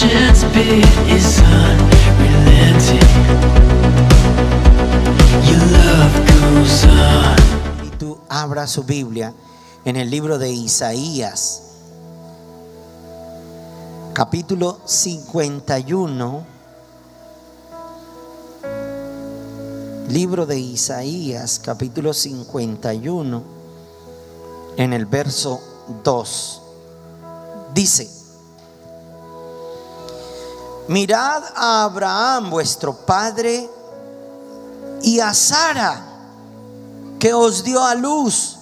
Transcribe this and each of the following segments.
passion's bid is unrelenting. Your love goes on. Y tú abra su Biblia en el libro de Isaías, capítulo 51. Libro de Isaías, capítulo 51, en el verso 2. Dice: mirad a Abraham vuestro padre y a Sara, que os dio a luz,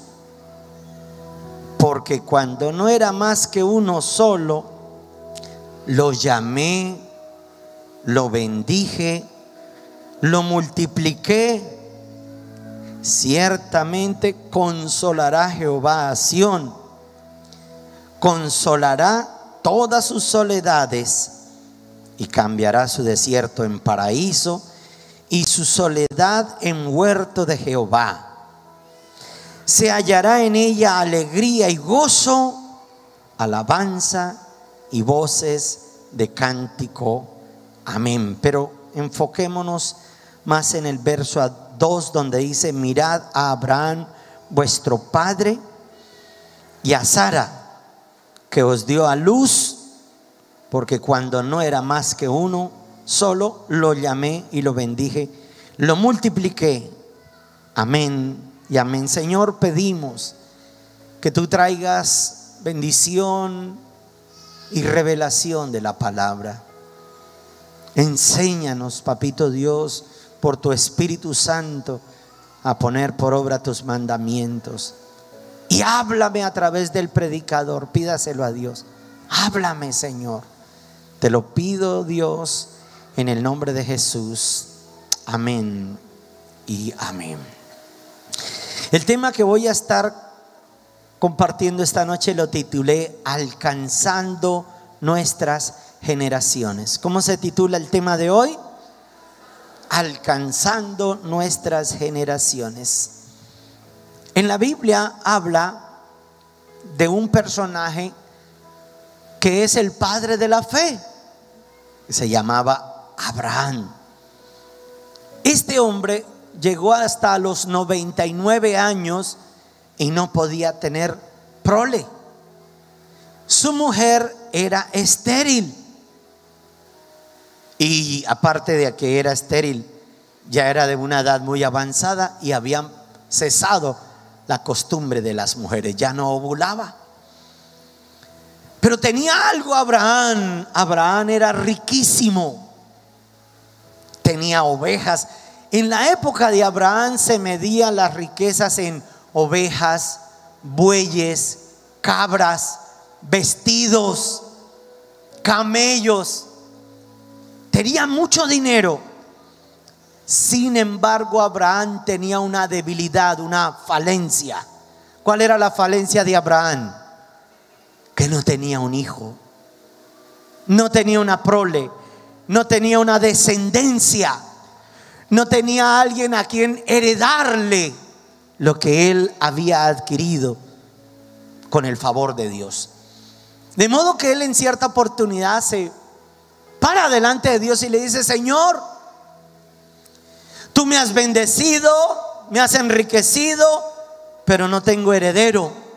porque cuando no era más que uno solo, lo llamé, lo bendije, lo multipliqué. Ciertamente consolará Jehová a Sión, consolará todas sus soledades, y cambiará su desierto en paraíso y su soledad en huerto de Jehová. Se hallará en ella alegría y gozo, alabanza y voces de cántico. Amén. Pero enfoquémonos más en el verso 2, donde dice: mirad a Abraham vuestro padre y a Sara, que os dio a luz, porque cuando no era más que uno solo, lo llamé y lo bendije, lo multipliqué. Amén y amén. Señor, pedimos que tú traigas bendición y revelación de la palabra. Enséñanos, papito Dios, por tu Espíritu Santo, a poner por obra tus mandamientos. Y háblame a través del predicador. Pídaselo a Dios. Háblame, Señor. Te lo pido, Dios, en el nombre de Jesús. Amén y amén. El tema que voy a estar compartiendo esta noche lo titulé Alcanzando nuestras generaciones. ¿Cómo se titula el tema de hoy? Alcanzando nuestras generaciones. En la Biblia habla de un personaje que es el padre de la fe. Se llamaba Abraham. Este hombre llegó hasta los 99 años y no podía tener prole. Su mujer era estéril. Y aparte de que era estéril, ya era de una edad muy avanzada y habían cesado la costumbre de las mujeres, ya no ovulaba. Pero tenía algo Abraham. Abraham era riquísimo, tenía ovejas. En la época de Abraham se medían las riquezas en ovejas, bueyes, cabras, vestidos, camellos. Tenía mucho dinero. Sin embargo, Abraham tenía una debilidad, una falencia. ¿Cuál era la falencia de Abraham? Que no tenía un hijo, no tenía una prole, no tenía una descendencia, no tenía alguien a quien heredarle lo que él había adquirido con el favor de Dios. De modo que él en cierta oportunidad se para delante de Dios y le dice: Señor, tú me has bendecido, me has enriquecido, pero no tengo heredero.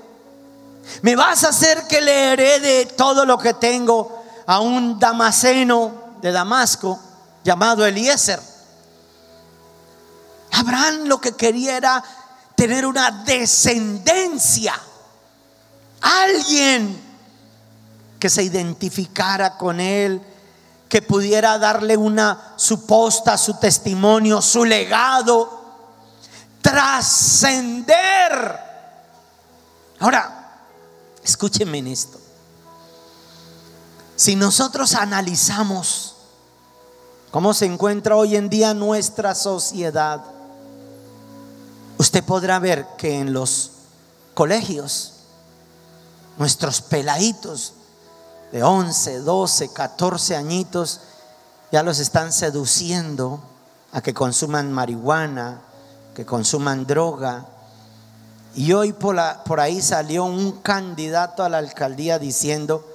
¿Me vas a hacer que le herede todo lo que tengo a un damaseno de Damasco llamado Eliezer? Abraham lo que quería era tener una descendencia, alguien que se identificara con él, que pudiera darle su posta, su testimonio, su legado, trascender. Ahora, escúchenme en esto. Si nosotros analizamos cómo se encuentra hoy en día nuestra sociedad, usted podrá ver que en los colegios, nuestros peladitos de 11, 12, 14 añitos ya los están seduciendo a que consuman marihuana, que consuman droga. Y hoy por ahí salió un candidato a la alcaldía diciendo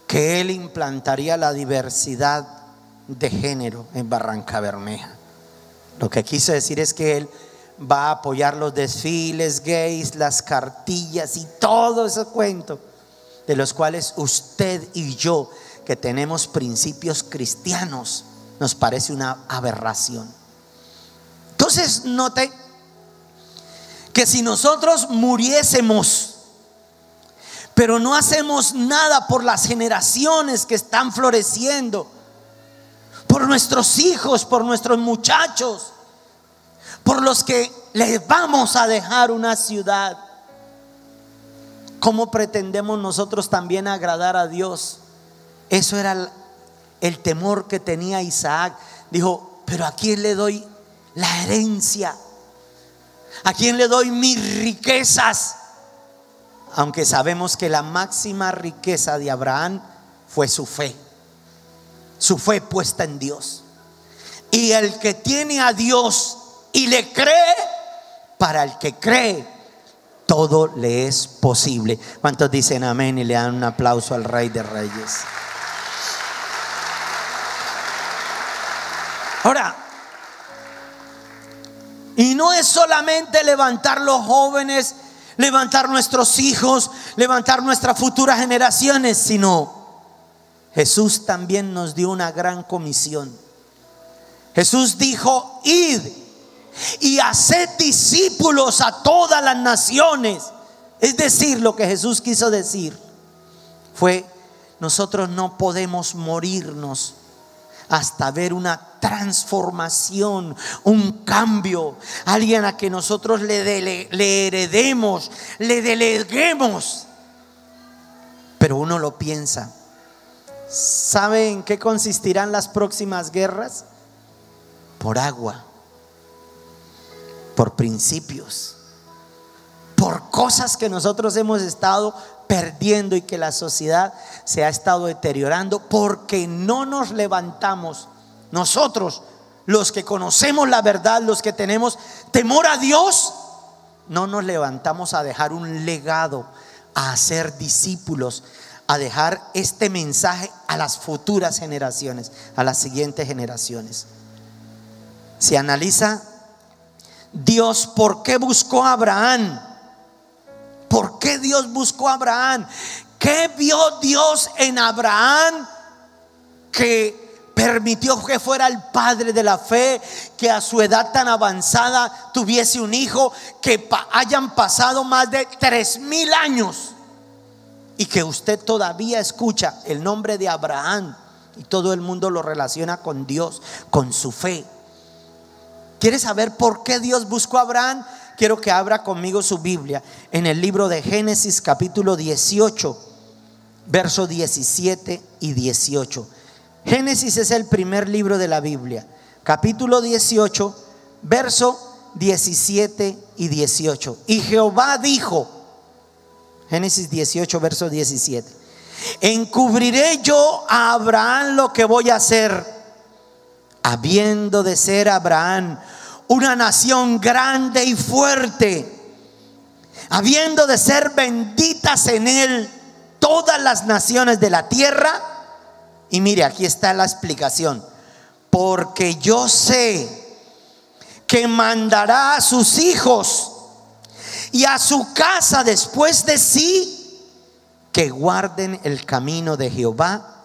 que Él implantaría la diversidad de género en Barranca Bermeja. Lo que quiso decir es que Él va a apoyar los desfiles gays, las cartillas y todo ese cuento, de los cuales usted y yo, que tenemos principios cristianos, nos parece una aberración. Entonces note que si nosotros muriésemos, pero no hacemos nada por las generaciones que están floreciendo, por nuestros hijos, por nuestros muchachos, por los que les vamos a dejar una ciudad, ¿cómo pretendemos nosotros también agradar a Dios? Eso era el temor que tenía Isaac. Dijo: pero ¿a quién le doy la herencia? ¿A quién le doy mis riquezas? Aunque sabemos que la máxima riqueza de Abraham fue su fe puesta en Dios. Y el que tiene a Dios y le cree, para el que cree, todo le es posible. ¿Cuántos dicen amén y le dan un aplauso al Rey de Reyes? Ahora, y no es solamente levantar los jóvenes, levantar nuestros hijos, levantar nuestras futuras generaciones, sino Jesús también nos dio una gran comisión. Jesús dijo: id y haced discípulos a todas las naciones. Es decir, lo que Jesús quiso decir fue: nosotros no podemos morirnos hasta ver una transformación, un cambio, alguien a que nosotros le heredemos, le deleguemos. Pero uno lo piensa. ¿Sabe en qué consistirán las próximas guerras? Por agua, por principios, por cosas que nosotros hemos estado perdiendo y que la sociedad se ha estado deteriorando, porque no nos levantamos nosotros, los que conocemos la verdad, los que tenemos temor a Dios, no nos levantamos a dejar un legado, a hacer discípulos, a dejar este mensaje a las futuras generaciones, a las siguientes generaciones. Se analiza Dios, ¿por qué buscó a Abraham? ¿Por qué Dios buscó a Abraham? ¿Qué vio Dios en Abraham que permitió que fuera el padre de la fe, que a su edad tan avanzada tuviese un hijo, que hayan pasado más de 3000 años y que usted todavía escucha el nombre de Abraham y todo el mundo lo relaciona con Dios, con su fe? ¿Quiere saber por qué Dios buscó a Abraham? Quiero que abra conmigo su Biblia en el libro de Génesis capítulo 18, versos 17 y 18. Génesis es el primer libro de la Biblia, capítulo 18, verso 17 y 18. Y Jehová dijo, Génesis 18, verso 17: encubriré yo a Abraham lo que voy a hacer, habiendo de ser Abraham una nación grande y fuerte, habiendo de ser benditas en él todas las naciones de la tierra. Y mire, aquí está la explicación: porque yo sé que mandará a sus hijos y a su casa después de sí, que guarden el camino de Jehová,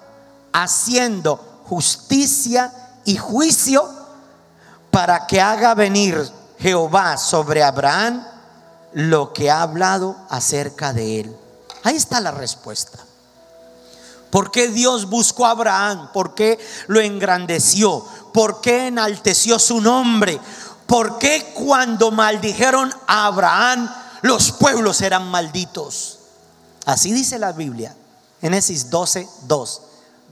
haciendo justicia y juicio, para que haga venir Jehová sobre Abraham lo que ha hablado acerca de él. Ahí está la respuesta. ¿Por qué Dios buscó a Abraham? ¿Por qué lo engrandeció? ¿Por qué enalteció su nombre? ¿Por qué cuando maldijeron a Abraham los pueblos eran malditos? Así dice la Biblia, Génesis 12, 2.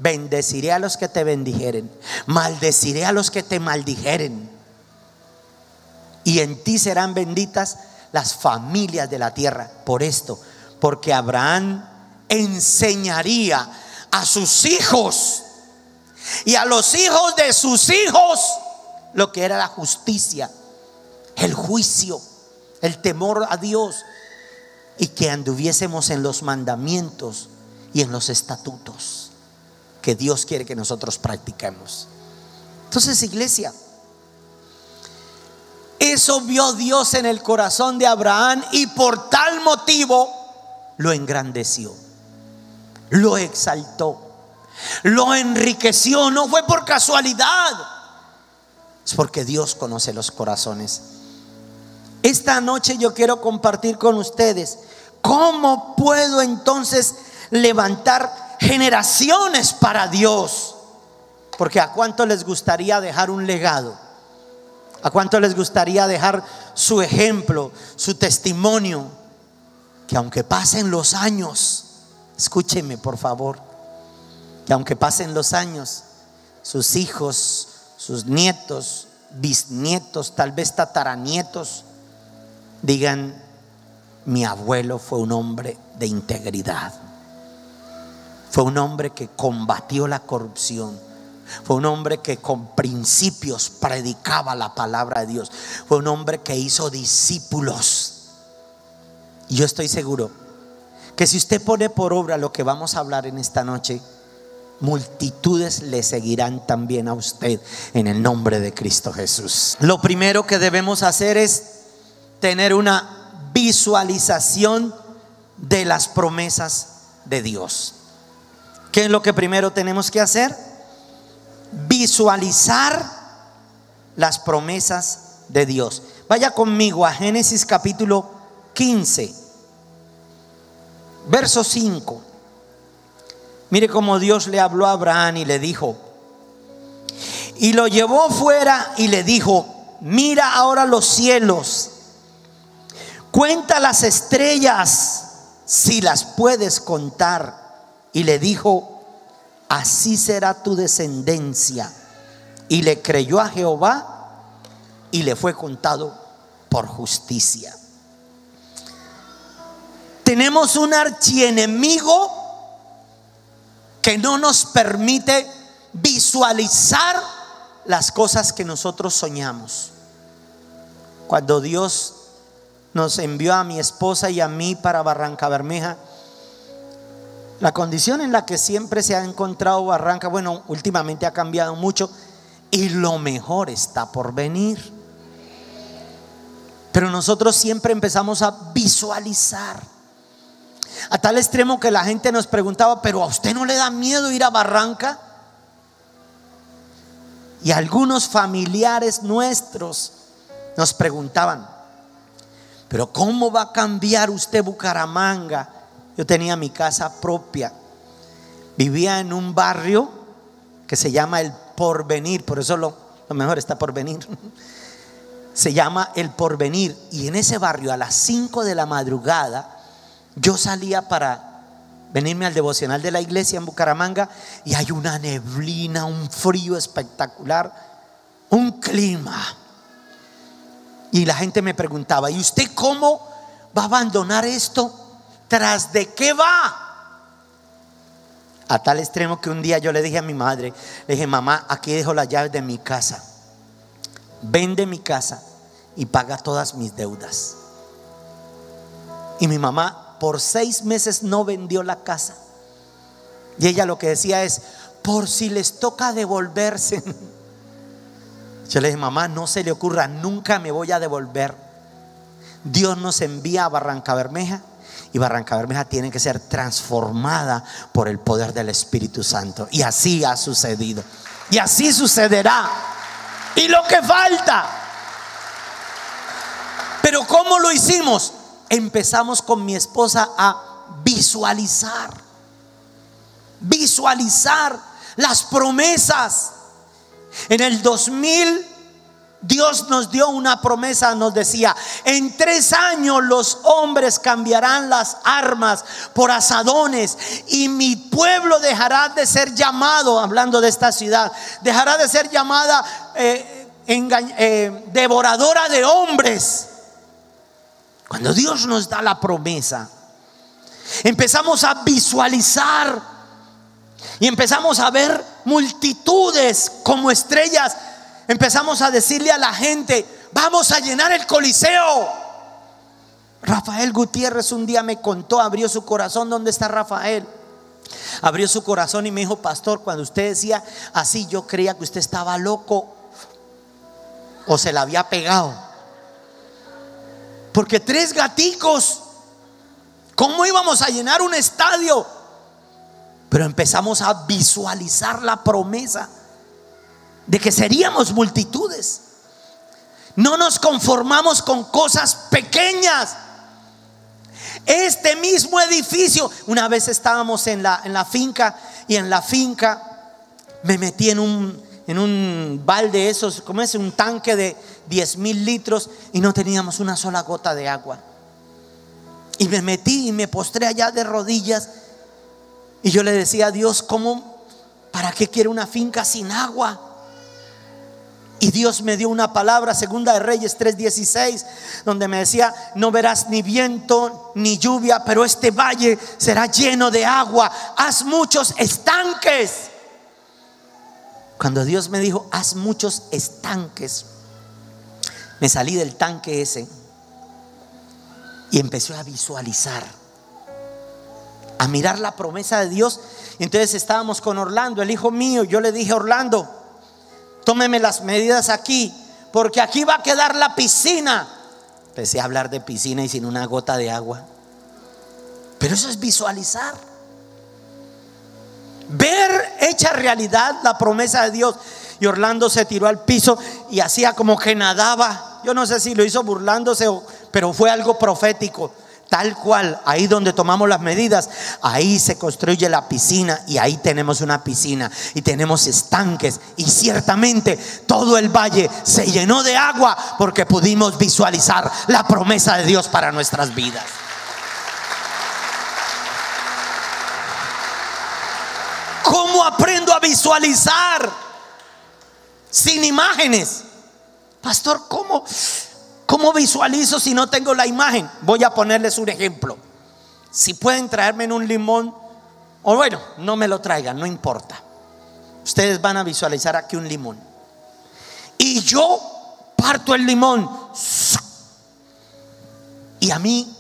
Bendeciré a los que te bendijeren, maldeciré a los que te maldijeren, y en ti serán benditas las familias de la tierra. Por esto, porque Abraham enseñaría a sus hijos y a los hijos de sus hijos lo que era la justicia, el juicio, el temor a Dios, y que anduviésemos en los mandamientos y en los estatutos. que Dios quiere que nosotros practiquemos. Entonces, iglesia, eso vio Dios en el corazón de Abraham y por tal motivo lo engrandeció, lo exaltó, lo enriqueció. No fue por casualidad, es porque Dios conoce los corazones. Esta noche yo quiero compartir con ustedes cómo puedo entonces levantar generaciones para Dios. Porque ¿a cuánto les gustaría dejar un legado? ¿A cuánto les gustaría dejar su ejemplo, su testimonio? Que aunque pasen los años, escúcheme por favor, que aunque pasen los años, sus hijos, sus nietos, bisnietos, tal vez tataranietos, digan: mi abuelo fue un hombre de integridad, fue un hombre que combatió la corrupción, fue un hombre que con principios predicaba la palabra de Dios, fue un hombre que hizo discípulos. Y yo estoy seguro que si usted pone por obra lo que vamos a hablar en esta noche, multitudes le seguirán también a usted en el nombre de Cristo Jesús. Lo primero que debemos hacer es tener una visualización de las promesas de Dios. ¿Qué es lo que primero tenemos que hacer? Visualizar las promesas de Dios. Vaya conmigo a Génesis capítulo 15, verso 5. Mire cómo Dios le habló a Abraham y le dijo, y lo llevó fuera y le dijo: mira ahora los cielos, cuenta las estrellas si las puedes contar. Y le dijo: así será tu descendencia. Y le creyó a Jehová y le fue contado por justicia. Tenemos un archienemigo que no nos permite visualizar las cosas que nosotros soñamos. Cuando Dios nos envió a mi esposa y a mí para Barrancabermeja, la condición en la que siempre se ha encontrado Barranca, bueno, últimamente ha cambiado mucho y lo mejor está por venir. Pero nosotros siempre empezamos a visualizar, a tal extremo que la gente nos preguntaba: ¿pero a usted no le da miedo ir a Barranca? Y algunos familiares nuestros nos preguntaban: ¿pero cómo va a cambiar usted Bucaramanga? Yo tenía mi casa propia, vivía en un barrio que se llama El Porvenir, por eso lo mejor está por venir. Se llama El Porvenir, y en ese barrio a las 5 de la madrugada yo salía para venirme al devocional de la iglesia en Bucaramanga, y hay una neblina, un frío espectacular, un clima. Y la gente me preguntaba: ¿y usted cómo va a abandonar esto? ¿Tras de qué va? A tal extremo que un día yo le dije a mi madre, le dije: mamá, aquí dejo las llaves de mi casa, vende mi casa y paga todas mis deudas. Y mi mamá por 6 meses no vendió la casa, y ella lo que decía es: por si les toca devolverse. Yo le dije: mamá, no se le ocurra, nunca me voy a devolver. Dios nos envía a Barrancabermeja, y Barrancabermeja tiene que ser transformada por el poder del Espíritu Santo. Y así ha sucedido, y así sucederá. Y lo que falta. Pero ¿cómo lo hicimos? Empezamos con mi esposa a visualizar las promesas. En el 2000 Dios nos dio una promesa, nos decía: en 3 años los hombres cambiarán las armas por asadones, y mi pueblo dejará de ser llamado, hablando de esta ciudad, dejará de ser llamada devoradora de hombres. Cuando Dios nos da la promesa, empezamos a visualizar y empezamos a ver multitudes como estrellas. Empezamos a decirle a la gente: vamos a llenar el Coliseo. Rafael Gutiérrez un día me contó, abrió su corazón. ¿Dónde está Rafael? Abrió su corazón y me dijo: pastor, cuando usted decía así, yo creía que usted estaba loco o se la había pegado. Porque 3 gaticos, ¿cómo íbamos a llenar un estadio? Pero empezamos a visualizar la promesa de que seríamos multitudes. No nos conformamos con cosas pequeñas. Este mismo edificio, una vez estábamos en la finca, y en la finca me metí en un balde esos, como es un tanque de 10,000 litros, y no teníamos una sola gota de agua. Y me metí y me postré allá de rodillas, y yo le decía a Dios: ¿cómo? ¿Para qué quiere una finca sin agua? Y Dios me dio una palabra, Segunda de Reyes 3:16, donde me decía: no verás ni viento ni lluvia, pero este valle será lleno de agua. Haz muchos estanques. Cuando Dios me dijo: haz muchos estanques, me salí del tanque ese y empecé a visualizar, a mirar la promesa de Dios. Y entonces estábamos con Orlando, el hijo mío. Yo le dije: Orlando, tómeme las medidas aquí, porque aquí va a quedar la piscina. Empecé a hablar de piscina y sin una gota de agua. Pero eso es visualizar, ver hecha realidad la promesa de Dios. Y Orlando se tiró al piso y hacía como que nadaba. Yo no sé si lo hizo burlándose pero fue algo profético. Tal cual, ahí donde tomamos las medidas, ahí se construye la piscina, y ahí tenemos una piscina y tenemos estanques, y ciertamente todo el valle se llenó de agua porque pudimos visualizar la promesa de Dios para nuestras vidas. ¿Cómo aprendo a visualizar sin imágenes? Pastor, ¿cómo visualizo si no tengo la imagen? Voy a ponerles un ejemplo. Si pueden traerme en un limón, o bueno, no me lo traigan, no importa. Ustedes van a visualizar aquí un limón, y yo parto el limón. Y a mí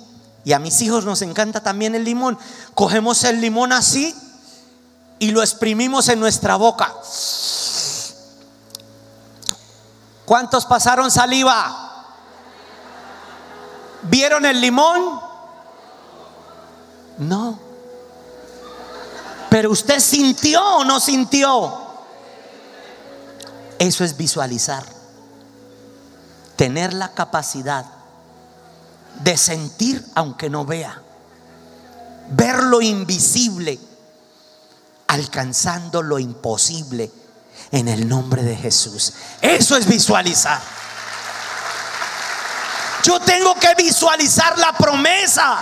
y a mis hijos nos encanta también el limón. Cogemos el limón así y lo exprimimos en nuestra boca. ¿Cuántos pasaron saliva? ¿Vieron el limón? No. Pero usted sintió o no sintió. Eso es visualizar. Tener la capacidad de sentir aunque no vea. Ver lo invisible, alcanzando lo imposible en el nombre de Jesús. Eso es visualizar. Yo tengo que visualizar la promesa.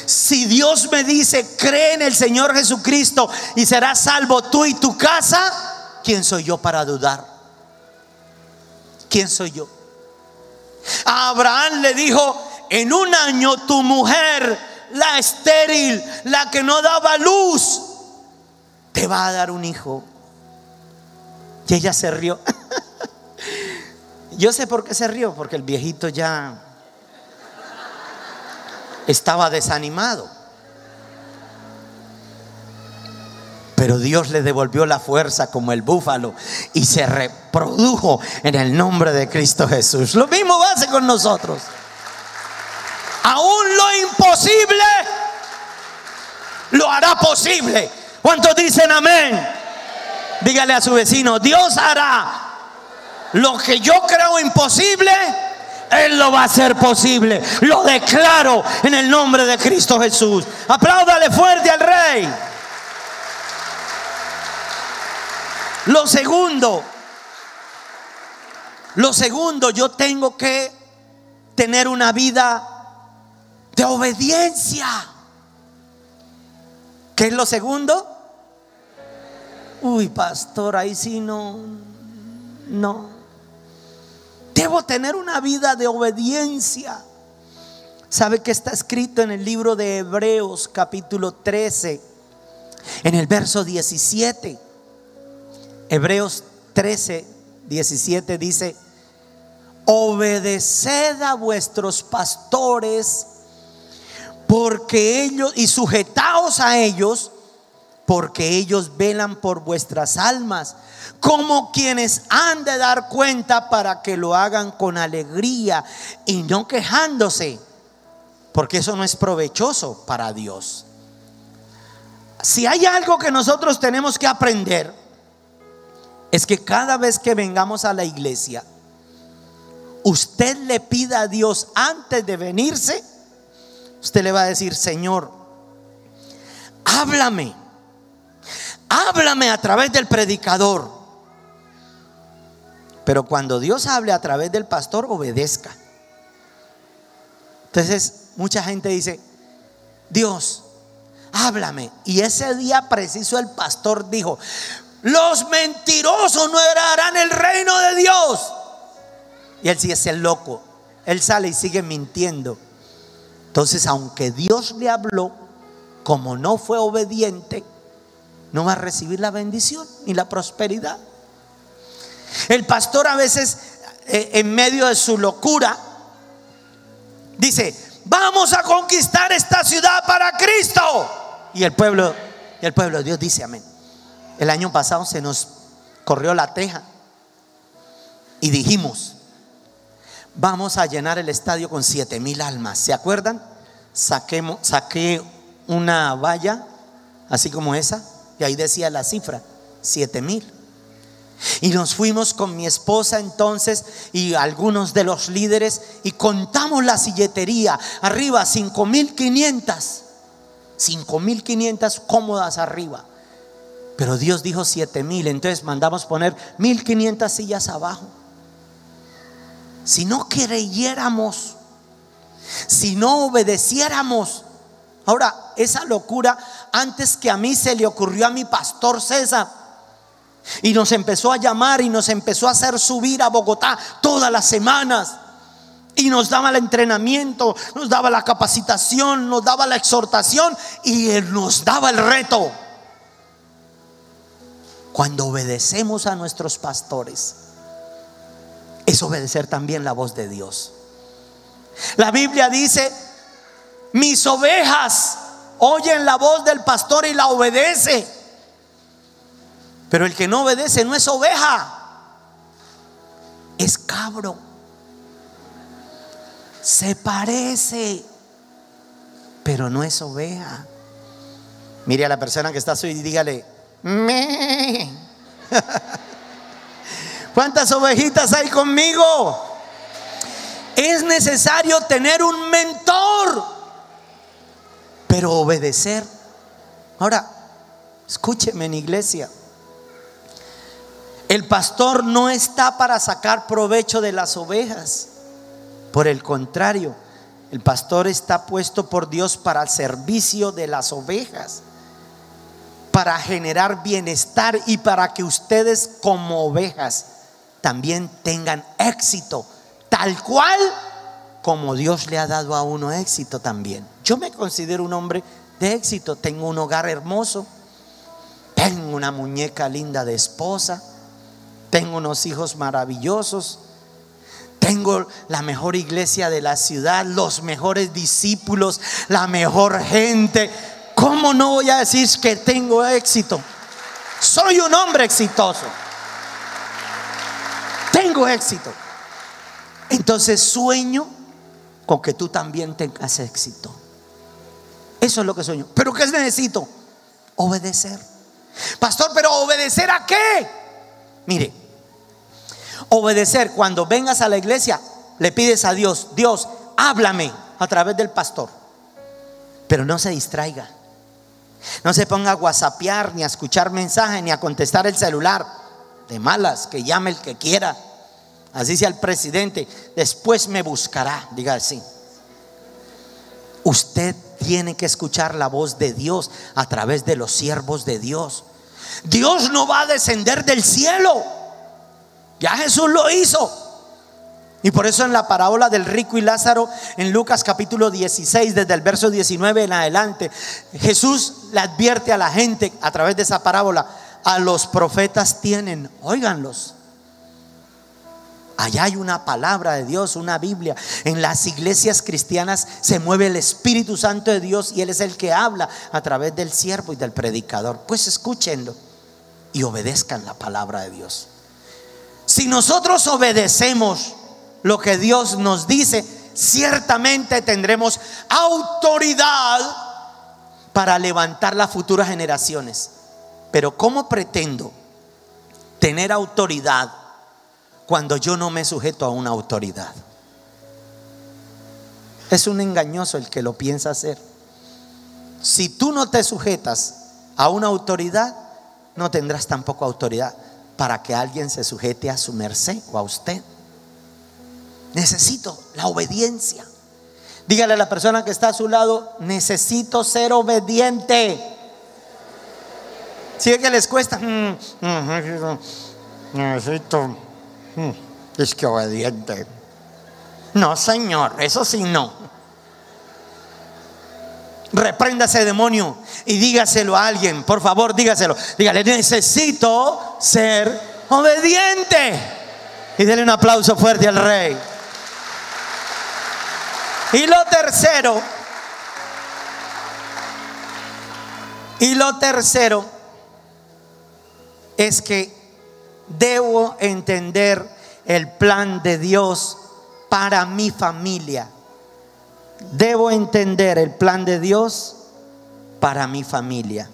Si Dios me dice: cree en el Señor Jesucristo y serás salvo tú y tu casa, ¿quién soy yo para dudar? ¿Quién soy yo? A Abraham le dijo: en un año tu mujer, la estéril, la que no daba luz, te va a dar un hijo. Y ella se rió. Yo sé por qué se rió, porque el viejito ya estaba desanimado. Pero Dios le devolvió la fuerza como el búfalo y se reprodujo en el nombre de Cristo Jesús. Lo mismo hace con nosotros. Aún lo imposible lo hará posible. ¿Cuántos dicen amén? Dígale a su vecino: Dios hará lo que yo creo imposible, Él lo va a hacer posible. Lo declaro en el nombre de Cristo Jesús. Apláudale fuerte al Rey. Lo segundo, yo tengo que tener una vida de obediencia. ¿Qué es lo segundo? Uy, pastor, ahí sí no. Debo tener una vida de obediencia. ¿Sabe qué está escrito en el libro de Hebreos capítulo 13, en el verso 17? Hebreos 13, 17 dice: obedeced a vuestros pastores, porque ellos, y sujetaos a ellos, porque ellos velan por vuestras almas, como quienes han de dar cuenta, para que lo hagan con alegría y no quejándose, porque eso no es provechoso para Dios. Si hay algo que nosotros tenemos que aprender, es que cada vez que vengamos a la iglesia, usted le pida a Dios antes de venirse, usted le va a decir: Señor, háblame a través del predicador. Pero cuando Dios hable a través del pastor, obedezca. Entonces mucha gente dice: Dios, háblame. Y ese día preciso el pastor dijo: los mentirosos no heredarán el reino de Dios. Y él sí es el loco, él sale y sigue mintiendo. Entonces, aunque Dios le habló, como no fue obediente, no va a recibir la bendición ni la prosperidad. El pastor a veces, en medio de su locura, dice: vamos a conquistar esta ciudad para Cristo. Y el pueblo de Dios dice amén. El año pasado se nos corrió la teja y dijimos: vamos a llenar el estadio con 7,000 almas. ¿Se acuerdan? Saqué una valla así como esa, y ahí decía la cifra: 7,000. Y nos fuimos con mi esposa entonces y algunos de los líderes y contamos la silletería. Arriba 5,500 cómodas arriba. Pero Dios dijo 7,000, entonces mandamos poner 1,500 sillas abajo. Si no creyéramos, si no obedeciéramos. Ahora, esa locura, antes que a mí, se le ocurrió a mi pastor César, y nos empezó a llamar y nos empezó a hacer subir a Bogotá todas las semanas, y nos daba el entrenamiento, nos daba la capacitación, nos daba la exhortación, y él nos daba el reto. Cuando obedecemos a nuestros pastores, es obedecer también la voz de Dios. La Biblia dice: mis ovejas oyen la voz del pastor y la obedece. Pero el que no obedece no es oveja, es cabro. Se parece, pero no es oveja. Mire a la persona que está suya y dígale: me. ¿Cuántas ovejitas hay conmigo? Es necesario tener un mentor, pero obedecer. Ahora, escúcheme, en iglesia, el pastor no está para sacar provecho de las ovejas. Por el contrario, el pastor está puesto por Dios para el servicio de las ovejas, para generar bienestar y para que ustedes como ovejas también tengan éxito, tal cual como Dios le ha dado a uno éxito también. Yo me considero un hombre de éxito. Tengo un hogar hermoso, tengo una muñeca linda de esposa, tengo unos hijos maravillosos, tengo la mejor iglesia de la ciudad, los mejores discípulos, la mejor gente. ¿Cómo no voy a decir que tengo éxito? Soy un hombre exitoso, tengo éxito. Entonces sueño con que tú también tengas éxito. Eso es lo que sueño. ¿Pero qué necesito? Obedecer. Pastor, ¿pero obedecer a qué? Mire, obedecer, cuando vengas a la iglesia, le pides a Dios: Dios, háblame a través del pastor. Pero no se distraiga, no se ponga a whatsappear, ni a escuchar mensajes, ni a contestar el celular. De malas, que llame el que quiera. Así sea el presidente, después me buscará. Diga así. Usted tiene que escuchar la voz de Dios a través de los siervos de Dios. Dios no va a descender del cielo. Ya Jesús lo hizo. Y por eso en la parábola del rico y Lázaro, en Lucas capítulo 16, desde el verso 19 en adelante, Jesús le advierte a la gente a través de esa parábola: a los profetas tienen, óiganlos, Allá hay una palabra de Dios, una Biblia. En las iglesias cristianas se mueve el Espíritu Santo de Dios y Él es el que habla a través del siervo y del predicador. Pues escúchenlo y obedezcan la palabra de Dios. Si nosotros obedecemos lo que Dios nos dice, ciertamente tendremos autoridad para levantar las futuras generaciones. Pero ¿cómo pretendo tener autoridad cuando yo no me sujeto a una autoridad? Es un engañoso el que lo piensa hacer. Si tú no te sujetas a una autoridad, no tendrás tampoco autoridad para que alguien se sujete a su merced o a usted. Necesito la obediencia. Dígale a la persona que está a su lado: necesito ser obediente. Si es que les cuesta, necesito, es que obediente. No, Señor, eso sí no. Reprenda ese demonio y dígaselo a alguien, por favor, dígaselo. Dígale: necesito ser obediente. Y denle un aplauso fuerte al Rey. Y lo tercero es que debo entender el plan de Dios para mi familia. Debo entender el plan de Dios para mi familia.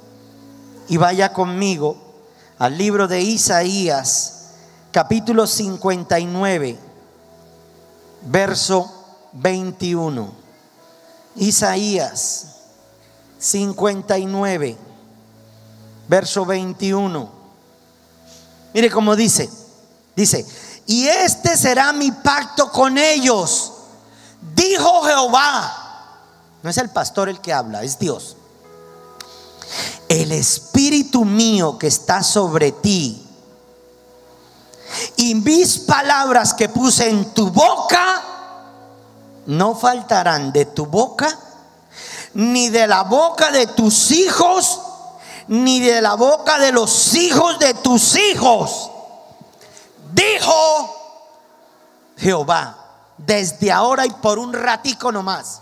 Y vaya conmigo al libro de Isaías, capítulo 59, verso 21. Isaías 59, verso 21. Mire cómo dice: y este será mi pacto con ellos, dijo Jehová. No es el pastor el que habla, es Dios. El espíritu mío que está sobre ti y mis palabras que puse en tu boca no faltarán de tu boca, ni de la boca de tus hijos, ni de la boca de los hijos de tus hijos, dijo Jehová, desde ahora y por un ratico nomás.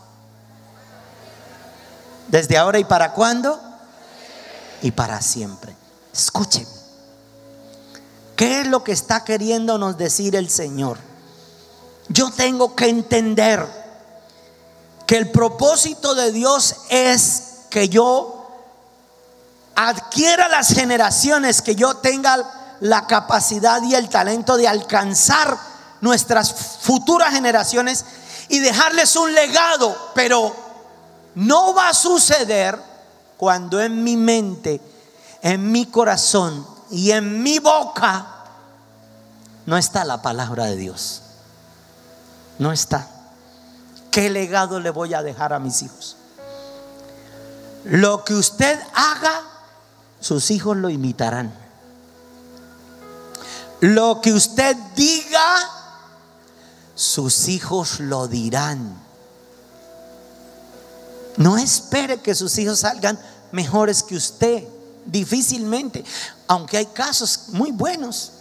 ¿Desde ahora y para cuándo? Y para siempre. Escuchen, ¿qué es lo que está queriéndonos decir el Señor? Yo tengo que entender que el propósito de Dios es que yo adquiera las generaciones, que yo tenga la capacidad y el talento de alcanzar nuestras futuras generaciones y dejarles un legado. Pero no va a suceder cuando en mi mente, en mi corazón y en mi boca no está la palabra de Dios. No está. ¿Qué legado le voy a dejar a mis hijos? Lo que usted haga, sus hijos lo imitarán. Lo que usted diga, sus hijos lo dirán. No espere que sus hijos salgan mejores que usted. Difícilmente, aunque hay casos muy buenos.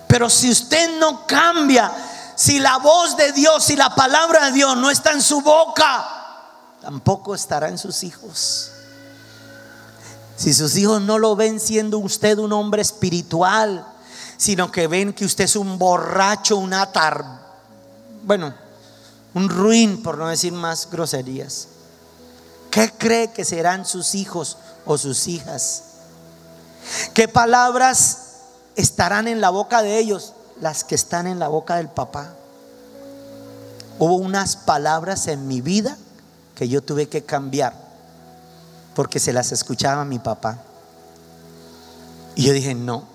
Pero si usted no cambia, si la voz de Dios y la palabra de Dios no está en su boca, tampoco estará en sus hijos. Si sus hijos no lo ven siendo usted un hombre espiritual, sino que ven que usted es un borracho, un ruin, por no decir más groserías, ¿qué cree que serán sus hijos o sus hijas? ¿Qué palabras estarán en la boca de ellos? Las que están en la boca del papá. Hubo unas palabras en mi vida que yo tuve que cambiar porque se las escuchaba mi papá. Y yo dije: no,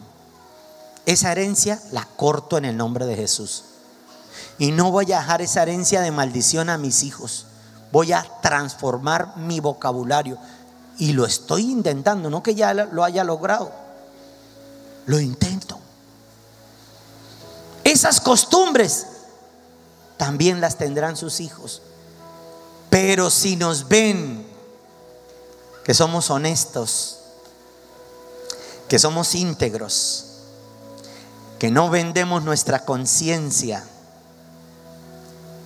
esa herencia la corto en el nombre de Jesús. Y no voy a dejar esa herencia de maldición a mis hijos. Voy a transformar mi vocabulario. Y lo estoy intentando, no que ya lo haya logrado, lo intento. Esas costumbres también las tendrán sus hijos. Pero si nos ven que somos honestos, que somos íntegros, que no vendemos nuestra conciencia.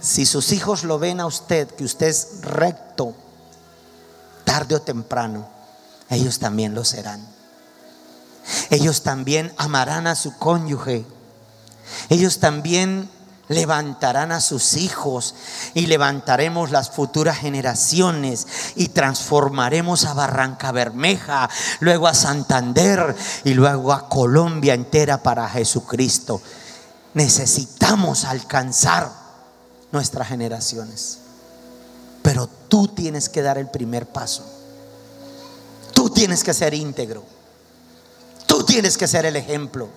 Si sus hijos lo ven a usted, que usted es recto, tarde o temprano, ellos también lo serán. Ellos también amarán a su cónyuge. Ellos también levantarán a sus hijos, y levantaremos las futuras generaciones, y transformaremos a Barranca Bermeja, luego a Santander y luego a Colombia entera para Jesucristo. Necesitamos alcanzar nuestras generaciones, pero tú tienes que dar el primer paso. Tú tienes que ser íntegro. Tú tienes que ser el ejemplo.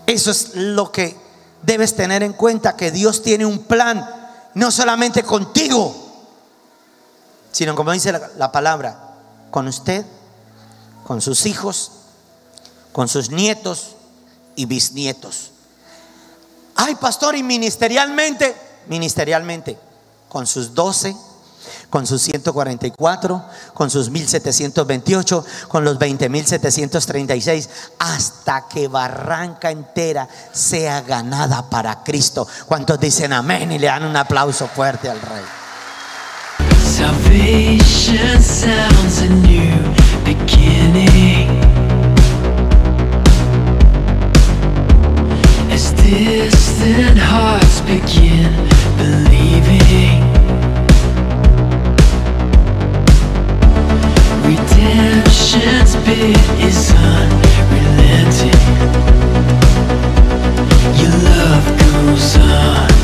Eso es lo que debes tener en cuenta, que Dios tiene un plan, no solamente contigo, sino, como dice la palabra, con usted, con sus hijos, con sus nietos y bisnietos. Ay, pastor, y ministerialmente, con sus 12, con sus 144, con sus 1728, con los 20.736, hasta que Barranca entera sea ganada para Cristo. ¿Cuántos dicen amén y le dan un aplauso fuerte al Rey? Salvation sounds a new beginning. As distant hearts begin believing, redemption's bid is unrelenting. Your love goes on.